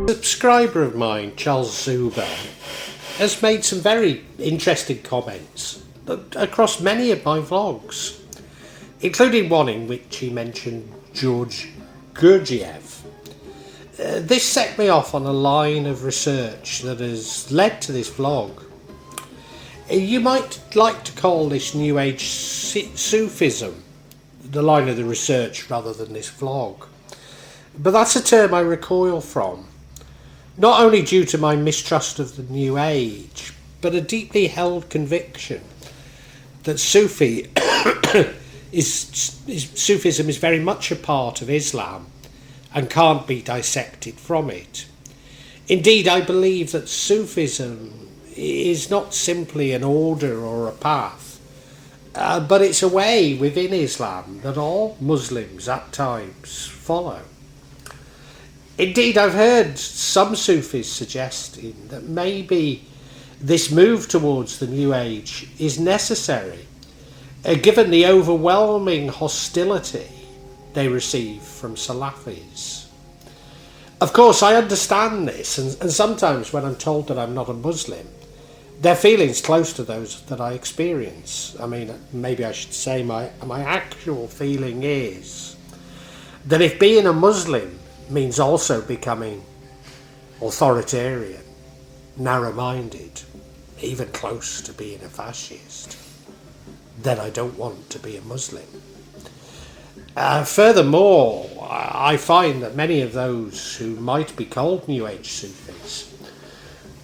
A subscriber of mine, Charles Zuber, has made some very interesting comments across many of my vlogs, including one in which he mentioned George Gurdjieff. This set me off on a line of research that has led to this vlog. You might like to call this New Age Sufism, the line of the research rather than this vlog. But that's a term I recoil from, not only due to my mistrust of the New Age, but a deeply held conviction that Sufism is very much a part of Islam and can't be dissected from it. Indeed, I believe that Sufism is not simply an order or a path, but it's a way within Islam that all Muslims at times follow. Indeed, I've heard some Sufis suggesting that maybe this move towards the New Age is necessary, given the overwhelming hostility they receive from Salafis. Of course, I understand this, and sometimes when I'm told that I'm not a Muslim, their feelings close to those that I experience. I mean, maybe I should say my actual feeling is that if being a Muslim means also becoming authoritarian, narrow-minded, even close to being a fascist, then I don't want to be a Muslim. Furthermore, I find that many of those who might be called New Age Sufis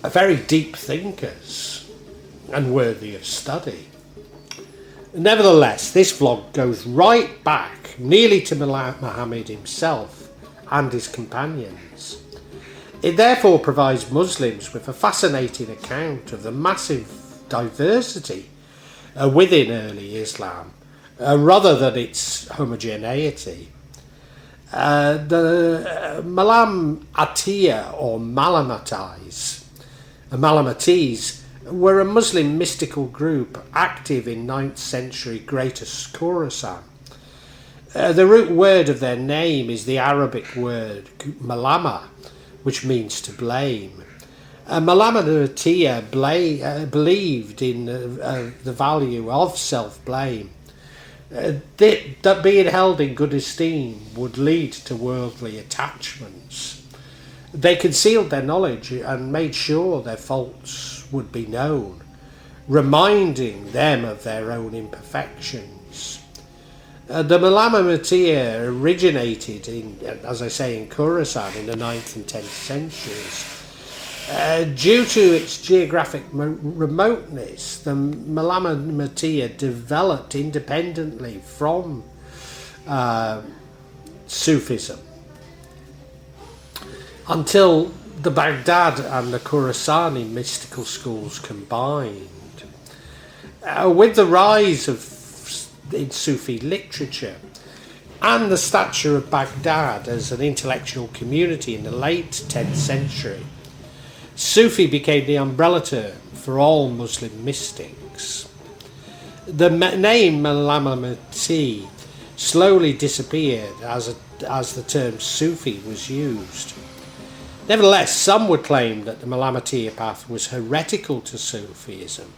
are very deep thinkers and worthy of study. Nevertheless, this vlog goes right back nearly to Muhammad himself and his companions. It therefore provides Muslims with a fascinating account of the massive diversity within early Islam, rather than its homogeneity. The Malamatiyya or Malamatiyyas were a Muslim mystical group active in 9th century Greater Khorasan. The root word of their name is the Arabic word malama, which means to blame. Malamatiyya believed in the value of self-blame, that being held in good esteem would lead to worldly attachments. They concealed their knowledge and made sure their faults would be known, reminding them of their own imperfections. The Malamatiyya originated in, as I say, in Khorasan in the 9th and 10th centuries. Due to its geographic remoteness, the Malamatiyya developed independently from Sufism until the Baghdad and the Khorasani mystical schools combined. With the rise of in Sufi literature and the stature of Baghdad as an intellectual community in the late 10th century, Sufi became the umbrella term for all Muslim mystics. The name Malamati slowly disappeared as the term Sufi was used. Nevertheless, some would claim that the Malamatiyya path was heretical to Sufism,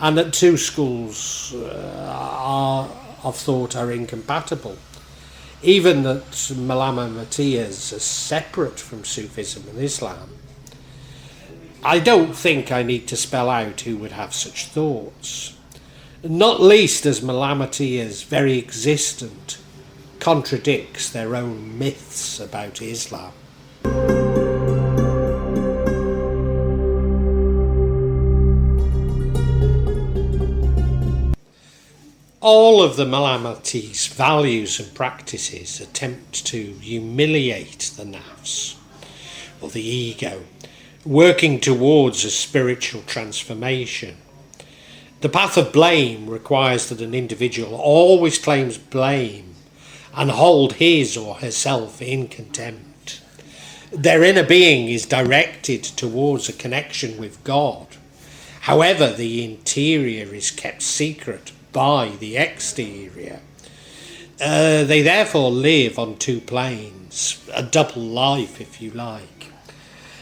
and that two schools of thought are incompatible, even that Malamatiyyas are separate from Sufism and Islam. I don't think I need to spell out who would have such thoughts, not least as Malamatiyya's very existence contradicts their own myths about Islam. All of the Malamati's values and practices attempt to humiliate the Nafs, or the ego, working towards a spiritual transformation. The path of blame requires that an individual always claims blame and hold his or herself in contempt. Their inner being is directed towards a connection with God. However, the interior is kept secret by the exterior. They therefore live on two planes, a double life if you like.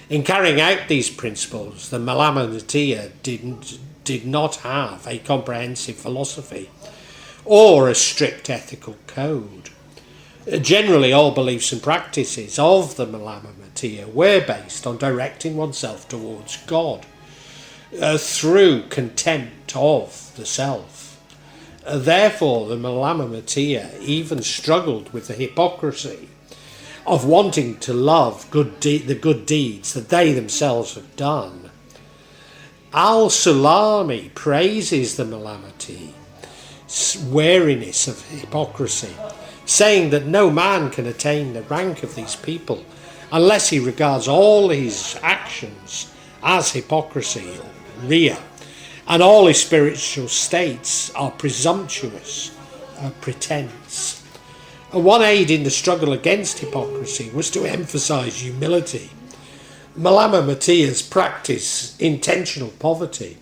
In carrying out these principles, the Malamatiyya did not have a comprehensive philosophy or a strict ethical code. Generally, all beliefs and practices of the Malamatiyya were based on directing oneself towards God through contempt of the self. Therefore, the Malamatiyya even struggled with the hypocrisy of wanting to love the good deeds that they themselves have done. Al-Sulami praises the Malamati's wariness of hypocrisy, saying that no man can attain the rank of these people unless he regards all his actions as hypocrisy, or riya, and all his spiritual states are presumptuous, pretence. One aid in the struggle against hypocrisy was to emphasize humility. Malamatiyas practice intentional poverty,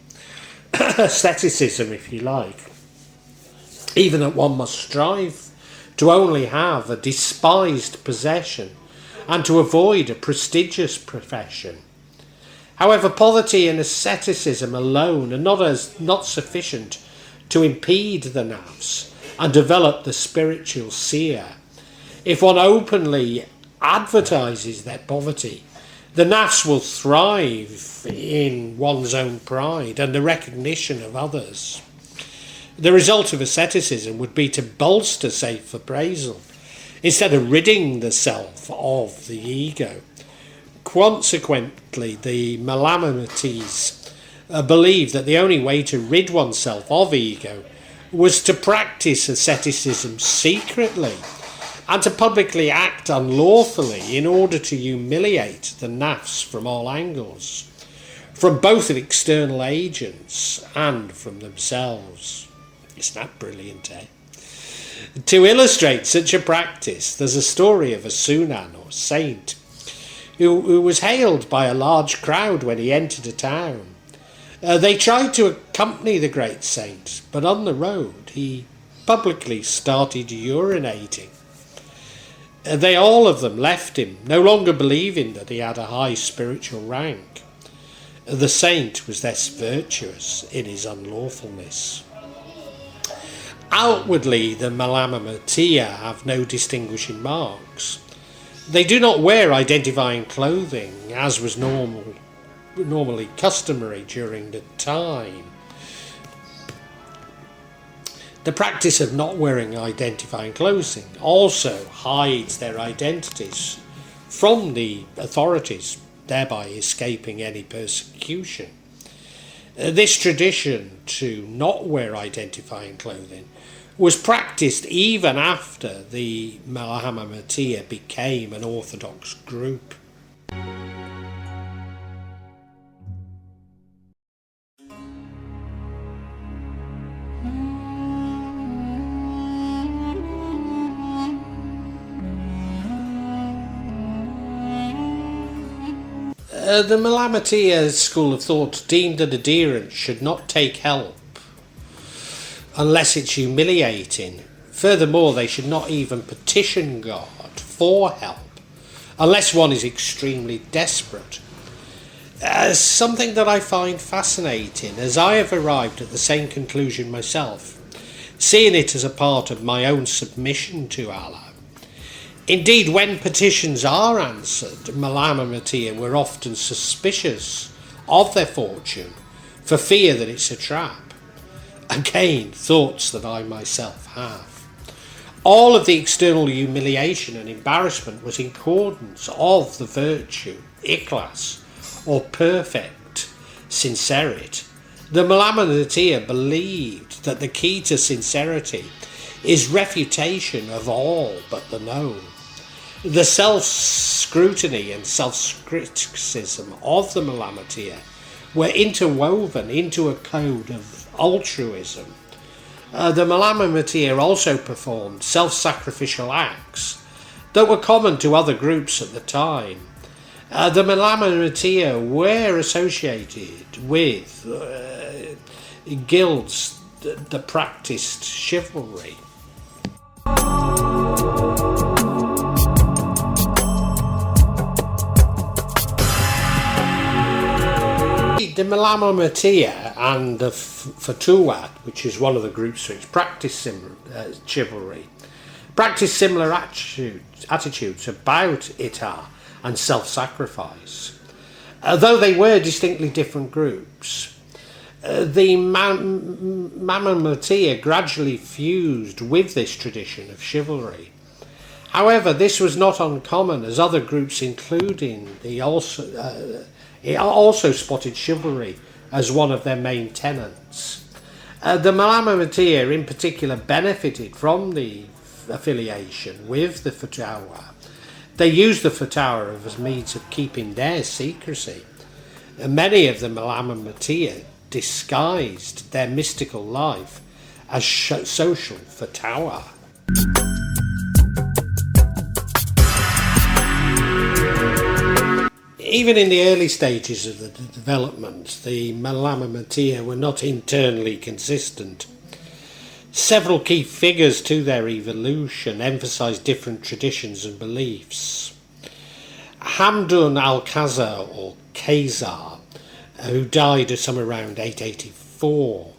asceticism if you like, even that one must strive to only have a despised possession and to avoid a prestigious profession. However, poverty and asceticism alone are not sufficient to impede the Nafs and develop the spiritual seer. If one openly advertises their poverty, the Nafs will thrive in one's own pride and the recognition of others. The result of asceticism would be to bolster self-appraisal instead of ridding the self of the ego. Consequently, the Malamatis believed that the only way to rid oneself of ego was to practice asceticism secretly and to publicly act unlawfully in order to humiliate the Nafs from all angles, from both external agents and from themselves. Isn't that brilliant, eh? To illustrate such a practice, there's a story of a Sunan or saint who was hailed by a large crowd when he entered a town. They tried to accompany the great saint, but on the road he publicly started urinating. They all of them left him, no longer believing that he had a high spiritual rank. The saint was thus virtuous in his unlawfulness. Outwardly, the Malamatiyya have no distinguishing marks. They do not wear identifying clothing, as was normally customary during the time. The practice of not wearing identifying clothing also hides their identities from the authorities, thereby escaping any persecution. This tradition to not wear identifying clothing was practiced even after the Malamatiyya became an orthodox group. The Malamatiyya school of thought deemed that adherents should not take help unless it's humiliating. Furthermore, they should not even petition God for help unless one is extremely desperate. Something that I find fascinating, as I have arrived at the same conclusion myself, seeing it as a part of my own submission to Allah. Indeed, when petitions are answered, Malamatiyya were often suspicious of their fortune for fear that it's a trap. Again, thoughts that I myself have. All of the external humiliation and embarrassment was in accordance of the virtue, ikhlas, or perfect sincerity. The Malamatiyya believed that the key to sincerity is refutation of all but the known. The self-scrutiny and self-criticism of the Malamatiyya were interwoven into a code of altruism. The Malamatiyya also performed self-sacrificial acts that were common to other groups at the time. The Malamatiyya were associated with guilds that practiced chivalry. The Malamatiyya and the Futuhat, which is one of the groups which practice chivalry, practice similar attitudes about itar and self-sacrifice. Though they were distinctly different groups, the Malamatiyya gradually fused with this tradition of chivalry. However, this was not uncommon, as other groups, including also spotted chivalry as one of their main tenets. The Malamatiyya in particular benefited from the affiliation with the Futuhat. They used the Futuhat as means of keeping their secrecy. Many of the Malamatiyya disguised their mystical life as social Futuhat. Even in the early stages of the development, the Malamatiyya were not internally consistent. Several key figures to their evolution emphasised different traditions and beliefs. Hamdun al-Qassar, or Qaisar, who died somewhere around 884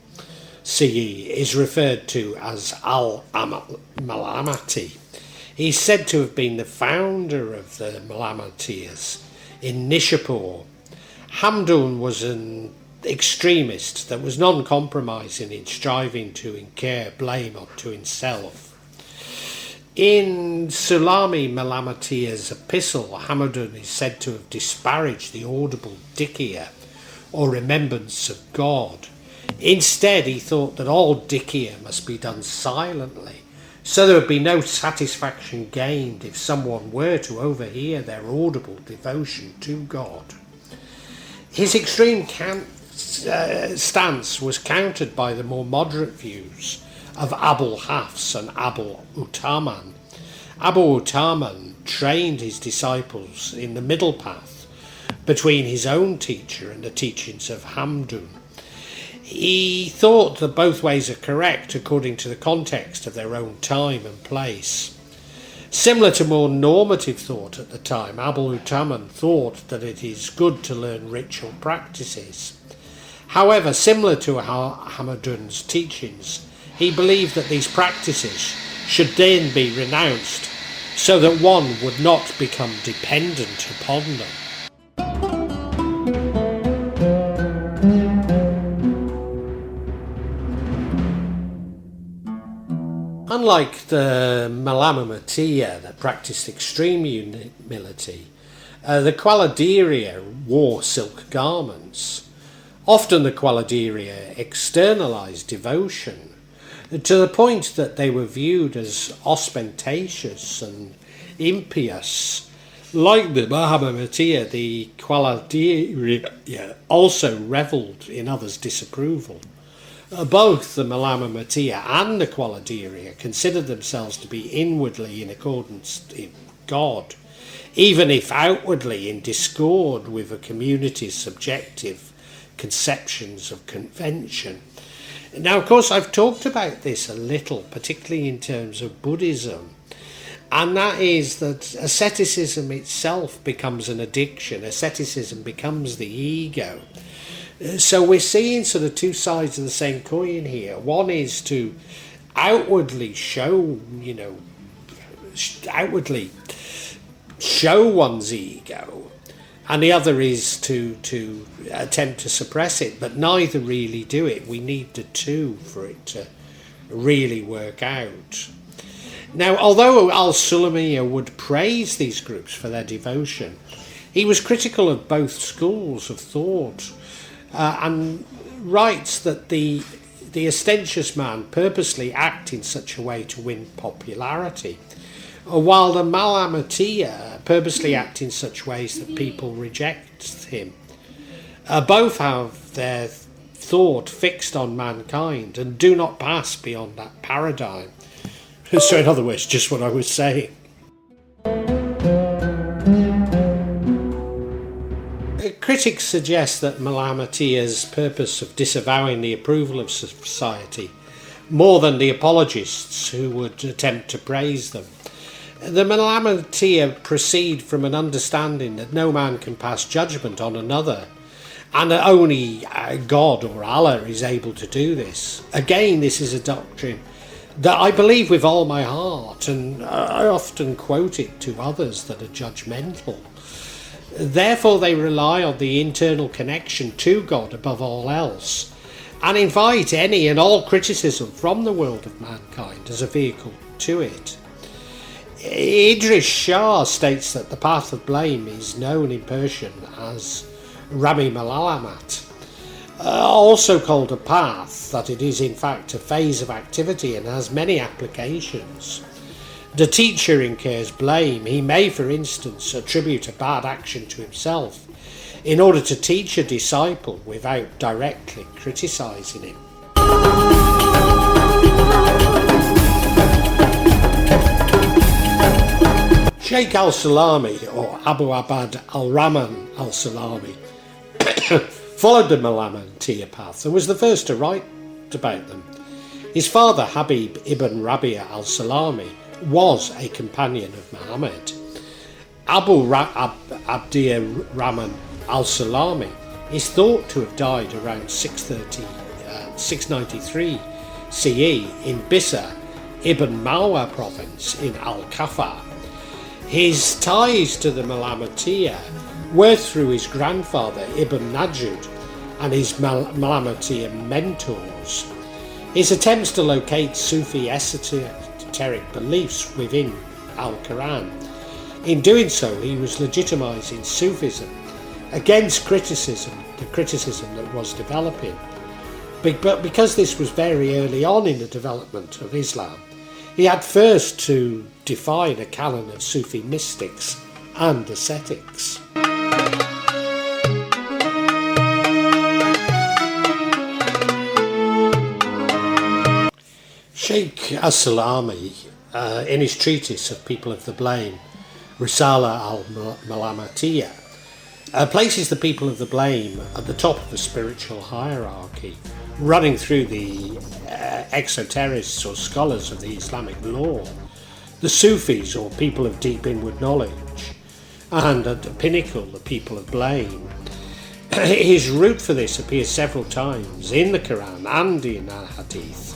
CE, is referred to as Malamati. He's said to have been the founder of the Malamatyas in Nishapur. Hamdun was an extremist that was non-compromising in striving to incur blame onto himself. In Sulami Malamatiyya's epistle, Hamdun is said to have disparaged the audible dikya, or remembrance of God. Instead, he thought that all dikya must be done silently, so there would be no satisfaction gained if someone were to overhear their audible devotion to God. His extreme stance was countered by the more moderate views of Abul Hafs and Abul Utaman. Abul Utaman trained his disciples in the middle path between his own teacher and the teachings of Hamdun. He thought that both ways are correct according to the context of their own time and place. Similar to more normative thought at the time, Abul Utaman thought that it is good to learn ritual practices. However, similar to Hamdun's teachings, he believed that these practices should then be renounced so that one would not become dependent upon them. Unlike the Malamatiyya that practiced extreme humility, the Qualadiriya wore silk garments. Often the Qualadiriya externalized devotion to the point that they were viewed as ostentatious and impious. Like the Malamatiyya, the Qualadiriya also revelled in others' disapproval. Both the Malamatiyya and the Qualadiriya considered themselves to be inwardly in accordance with God, even if outwardly in discord with the community's subjective conceptions of convention. Now, of course, I've talked about this a little, particularly in terms of Buddhism, and that is that asceticism itself becomes an addiction. Asceticism becomes the ego. So we're seeing sort of two sides of the same coin here. One is to outwardly show, outwardly show one's ego, and the other is to attempt to suppress it, but neither really do it. We need the two for it to really work out. Now, although Al-Sulami would praise these groups for their devotion, he was critical of both schools of thought, and writes that the ostentatious man purposely act in such a way to win popularity, while the Malamatiyya purposely act in such ways that people reject him. Both have their thought fixed on mankind and do not pass beyond that paradigm. So in other words, just what I was saying. Critics suggest that Malamatiyya's purpose of disavowing the approval of society more than the apologists who would attempt to praise them. The Malamatiyya proceed from an understanding that no man can pass judgment on another, and only God or Allah is able to do this. Again, this is a doctrine that I believe with all my heart, and I often quote it to others that are judgmental. Therefore, they rely on the internal connection to God above all else, and invite any and all criticism from the world of mankind as a vehicle to it. Idris Shah states that the path of blame is known in Persian as Rami Malamat, also called a path, that it is in fact a phase of activity and has many applications. The teacher incurs blame. He may, for instance, attribute a bad action to himself in order to teach a disciple without directly criticising him. Sheikh al-Sulami, or Abu Abad al-Raḥman al-Sulami, followed the Malamatiyya path and was the first to write about them. His father, Habib ibn Rabia al-Salami, was a companion of Muhammad. Abdir Rahman al-Sulami is thought to have died around 693 CE in Bisa ibn Marwa province in al-Kafar. His ties to the Malamatiyya were through his grandfather Ibn Najud and his Malamatiyya mentors. His attempts to locate Sufi esoteric beliefs within Al-Quran. In doing so, he was legitimising Sufism against the criticism that was developing. But because this was very early on in the development of Islam, he had first to define a canon of Sufi mystics and ascetics. Sheikh as-Sulami, in his treatise of People of the Blame, Risala al-Malamatiyya, places the people of the blame at the top of the spiritual hierarchy, running through the exoterists or scholars of the Islamic law, the Sufis or people of deep inward knowledge, and at the pinnacle, the people of blame. His root for this appears several times in the Quran and in Hadith.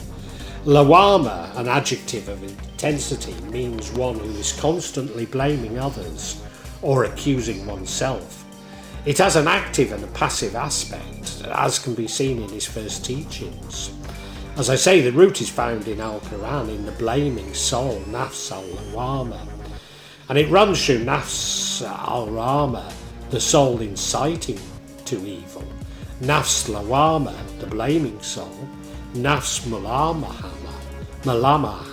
Lawama, an adjective of intensity, means one who is constantly blaming others or accusing oneself. It has an active and a passive aspect, as can be seen in his first teachings. As I say, the root is found in Al-Quran, in the blaming soul, Nafs al-Lawama. And it runs through Nafs al-Rama, the soul inciting to evil, Nafs Lawama, the blaming soul, Nafs Malama,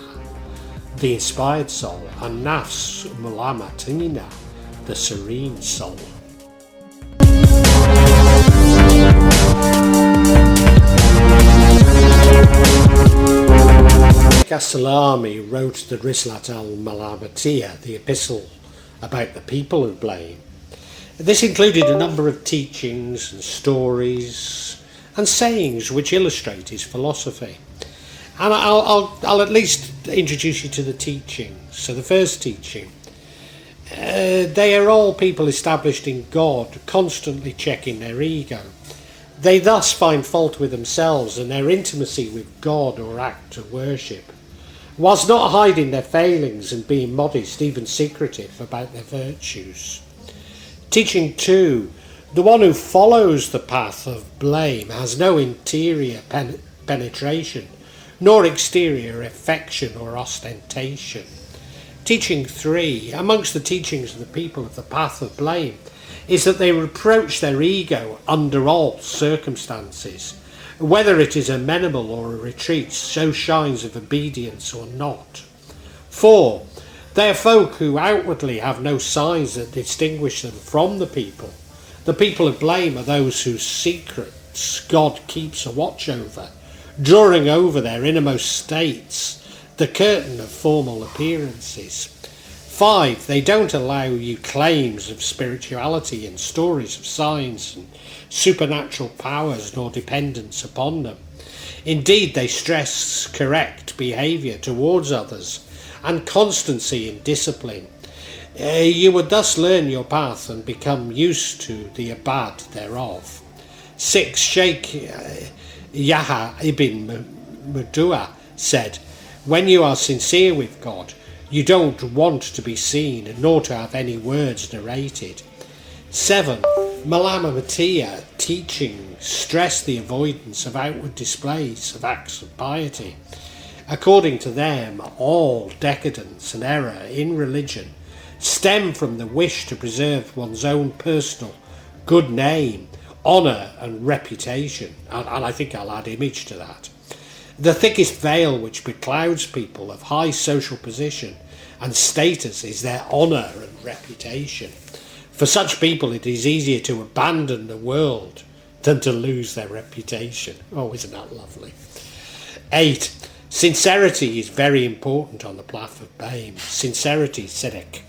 the inspired soul, and Nafs Malamatiyya, the serene soul. Al-Salami wrote the Rislat al-Malamatiyya, the epistle about the people of blame. This included a number of teachings and stories and sayings which illustrate his philosophy. And I'll at least introduce you to the teachings. So the first teaching, they are all people established in God, constantly checking their ego. They thus find fault with themselves and their intimacy with God or act of worship, whilst not hiding their failings and being modest, even secretive, about their virtues. Teaching 2, the one who follows the path of blame has no interior penetration, nor exterior affection or ostentation. Teaching 3, amongst the teachings of the people of the path of blame, is that they reproach their ego under all circumstances, whether it is amenable or a retreat, show signs of obedience or not. 4, they are folk who outwardly have no signs that distinguish them from the people. The people of blame are those whose secrets God keeps a watch over, drawing over their innermost states the curtain of formal appearances. 5, they don't allow you claims of spirituality and stories of signs and supernatural powers nor dependence upon them. Indeed, they stress correct behaviour towards others and constancy in discipline. You would thus learn your path and become used to the abad thereof. 6. Sheikh Yahya ibn Mudua said, when you are sincere with God, you don't want to be seen nor to have any words narrated. 7. Malamatiyya teaching stress the avoidance of outward displays of acts of piety. According to them, all decadence and error in religion stem from the wish to preserve one's own personal good name, honour and reputation, and I think I'll add image to that. The thickest veil which beclouds people of high social position and status is their honour and reputation. For such people it is easier to abandon the world than to lose their reputation. Oh, isn't that lovely? 8. Sincerity is very important on the path of blame. Sincerity, Siddiq,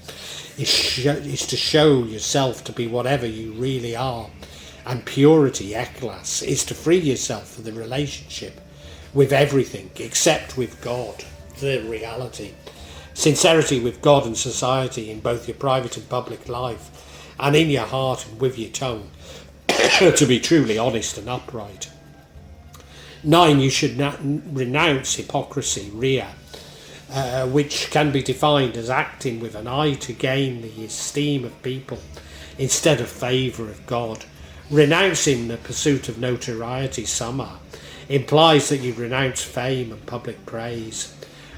is to show yourself to be whatever you really are. And purity, Ikhlas, is to free yourself from the relationship with everything except with God, the reality. Sincerity with God and society in both your private and public life, and in your heart and with your tongue, to be truly honest and upright. 9. You should renounce hypocrisy, riya, which can be defined as acting with an eye to gain the esteem of people instead of favour of God. Renouncing the pursuit of notoriety, sama, implies that you renounce fame and public praise.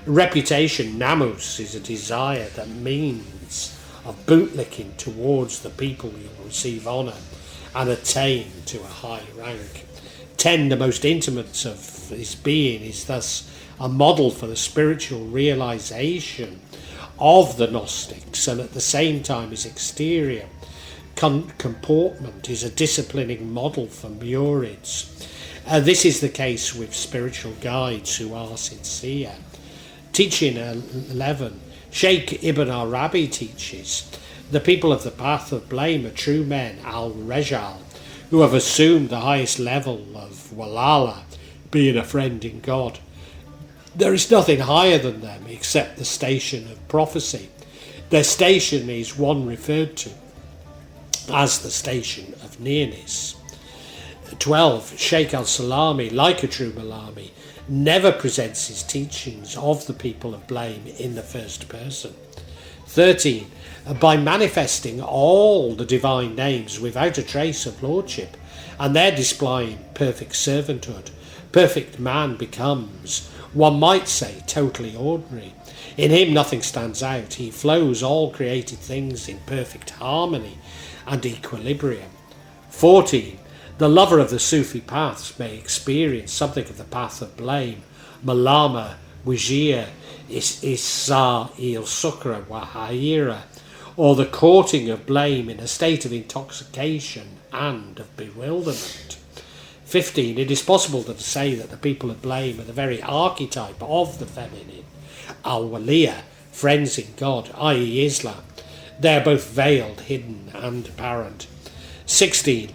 Reputation, namus, is a desire that means of bootlicking towards the people you will receive honour and attain to a high rank. 10. The most intimate of his being is thus a model for the spiritual realisation of the Gnostics, and at the same time his exterior comportment is a disciplining model for Murids. This is the case with spiritual guides who are sincere. Teaching 11. Sheikh Ibn Arabi teaches, the people of the path of blame are true men, al-Rajal, who have assumed the highest level of walala, being a friend in God. There is nothing higher than them except the station of prophecy. Their station is one referred to as the station of nearness. 12. Sheikh al-Salami, like a true Malami, never presents his teachings of the people of blame in the first person. 13. By manifesting all the divine names without a trace of lordship, and their displaying perfect servanthood, perfect man becomes, one might say, totally ordinary. In him nothing stands out. He flows all created things in perfect harmony and equilibrium. 14. The lover of the Sufi paths may experience something of the path of blame, malama, wijia, isa, il-sukra, wahayira, or the courting of blame in a state of intoxication and of bewilderment. 15. It is possible to say that the people of blame are the very archetype of the feminine, al-waliya, friends in God, i.e. Islam. They are both veiled, hidden and apparent. 16.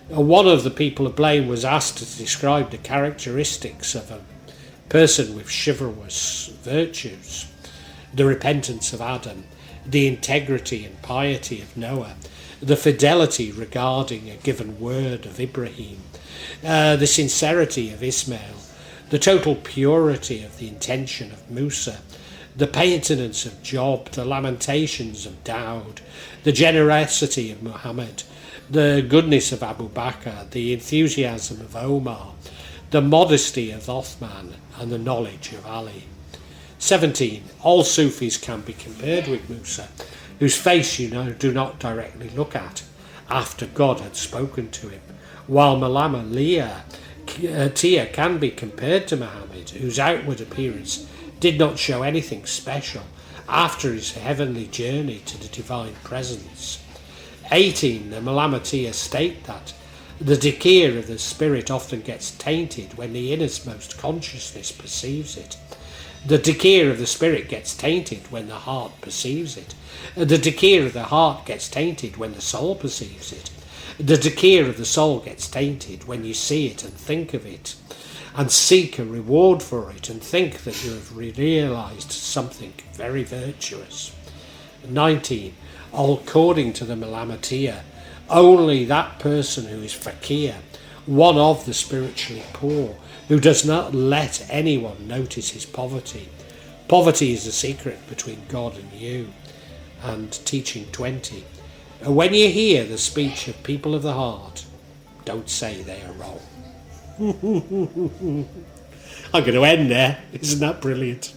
One of the people of blame was asked to describe the characteristics of a person with chivalrous virtues, the repentance of Adam, the integrity and piety of Noah, the fidelity regarding a given word of Ibrahim, the sincerity of Ismail, the total purity of the intention of Musa, the penitence of Job, the lamentations of Daud, the generosity of Muhammad, the goodness of Abu Bakr, the enthusiasm of Omar, the modesty of Othman, and the knowledge of Ali. 17. All Sufis can be compared with Musa, whose face you do not directly look at, after God had spoken to him, while Malamatiya can be compared to Muhammad, whose outward appearance did not show anything special after his heavenly journey to the divine presence. 18. The Malamatiyya state that the dhikr of the spirit often gets tainted when the innermost consciousness perceives it. The dhikr of the spirit gets tainted when the heart perceives it. The dhikr of the heart gets tainted when the soul perceives it. The dhikr of the soul gets tainted when you see it and think of it, and seek a reward for it and think that you have realised something very virtuous. 19. According to the Malamatiyya, only that person who is fakir one of the spiritually poor, who does not let anyone notice his poverty. Poverty is a secret between God and you. And teaching 20. When you hear the speech of people of the heart, don't say they are wrong. I'm going to end there. Isn't that brilliant?